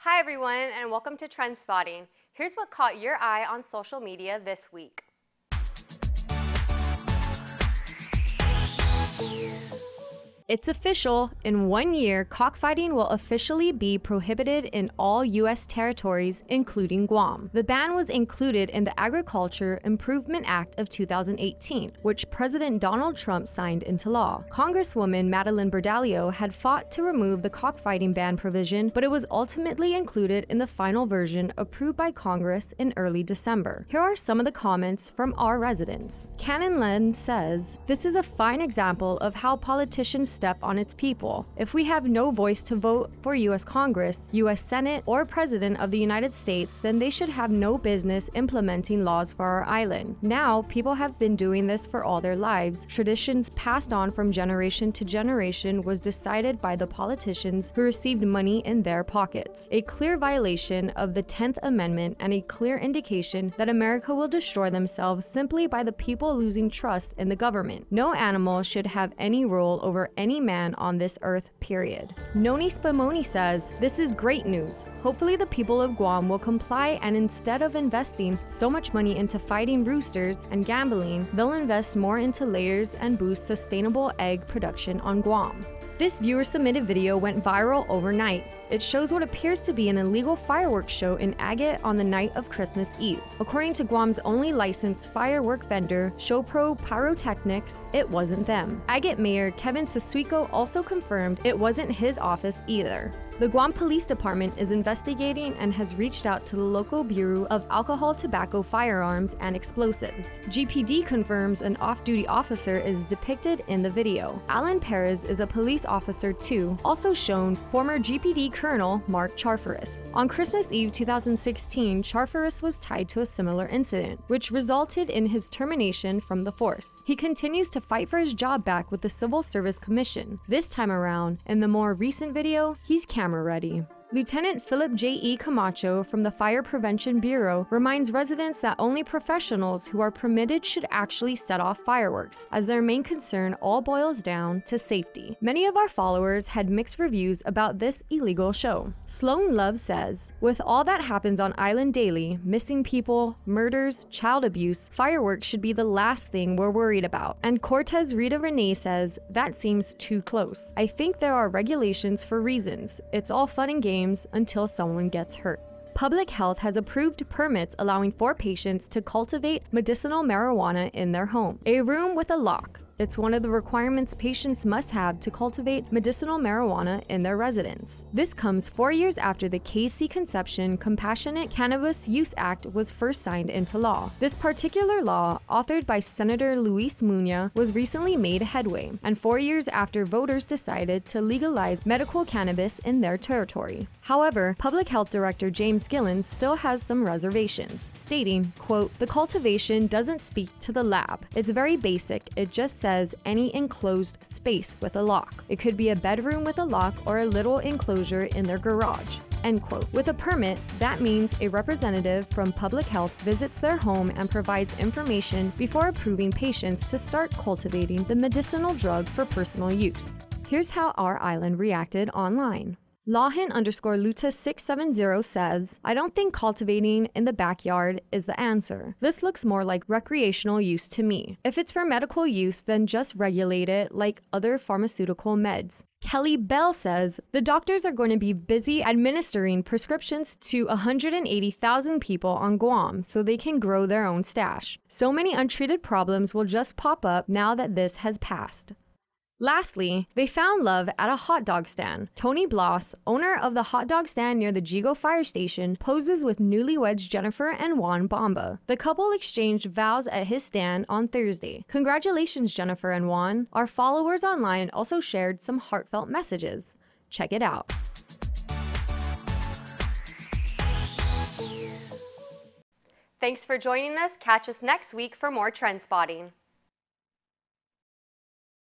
Hi everyone, and welcome to TrendSpotting. Here's what caught your eye on social media this week. It's official. In 1 year, cockfighting will officially be prohibited in all U.S. territories, including Guam. The ban was included in the Agriculture Improvement Act of 2018, which President Donald Trump signed into law. Congresswoman Madeleine Bordallo had fought to remove the cockfighting ban provision, but it was ultimately included in the final version approved by Congress in early December. Here are some of the comments from our residents. Cannon Len says, "This is a fine example of how politicians step on its people. If we have no voice to vote for U.S. Congress, U.S. Senate, or President of the United States, then they should have no business implementing laws for our island. Now, people have been doing this for all their lives. Traditions passed on from generation to generation was decided by the politicians who received money in their pockets. A clear violation of the 10th Amendment and a clear indication that America will destroy themselves simply by the people losing trust in the government. No animal should have any rule over any man on this earth, period." Noni Spumoni says, "This is great news. Hopefully the people of Guam will comply, and instead of investing so much money into fighting roosters and gambling, they'll invest more into layers and boost sustainable egg production on Guam." This viewer-submitted video went viral overnight. It shows what appears to be an illegal fireworks show in Agat on the night of Christmas Eve. According to Guam's only licensed firework vendor, Showpro Pyrotechnics, it wasn't them. Agat Mayor Kevin Susuiko also confirmed it wasn't his office either. The Guam Police Department is investigating and has reached out to the local Bureau of Alcohol, Tobacco, Firearms, and Explosives. GPD confirms an off-duty officer is depicted in the video. Alan Perez is a police officer too, also shown former GPD Colonel Mark Charfaris. On Christmas Eve 2016, Charfaris was tied to a similar incident, which resulted in his termination from the force. He continues to fight for his job back with the Civil Service Commission. This time around, in the more recent video, he's camera ready. Lieutenant Philip J.E. Camacho from the Fire Prevention Bureau reminds residents that only professionals who are permitted should actually set off fireworks, as their main concern all boils down to safety. Many of our followers had mixed reviews about this illegal show. Sloan Love says, "With all that happens on island daily, missing people, murders, child abuse, fireworks should be the last thing we're worried about." And Cortez Rita Renee says, "That seems too close. I think there are regulations for reasons. It's all fun and games until someone gets hurt." Public Health has approved permits allowing 4 patients to cultivate medicinal marijuana in their home. A room with a lock. It's one of the requirements patients must have to cultivate medicinal marijuana in their residence. This comes 4 years after the KC Conception Compassionate Cannabis Use Act was first signed into law. This particular law, authored by Senator Luis Muñoz, was recently made headway, and 4 years after voters decided to legalize medical cannabis in their territory. However, Public Health Director James Gillen still has some reservations, stating, quote, "The cultivation doesn't speak to the lab. It's very basic. It just says any enclosed space with a lock. It could be a bedroom with a lock or a little enclosure in their garage." End quote. With a permit, that means a representative from Public Health visits their home and provides information before approving patients to start cultivating the medicinal drug for personal use. Here's how our island reacted online. Lahin_Luta670 says, "I don't think cultivating in the backyard is the answer. This looks more like recreational use to me. If it's for medical use, then just regulate it like other pharmaceutical meds." Kelly Bell says, "The doctors are going to be busy administering prescriptions to 180,000 people on Guam so they can grow their own stash. So many untreated problems will just pop up now that this has passed." Lastly, they found love at a hot dog stand. Tony Bloss, owner of the hot dog stand near the Jigo Fire Station, poses with newlyweds Jennifer and Juan Bamba. The couple exchanged vows at his stand on Thursday. Congratulations, Jennifer and Juan. Our followers online also shared some heartfelt messages. Check it out. Thanks for joining us. Catch us next week for more trend spotting.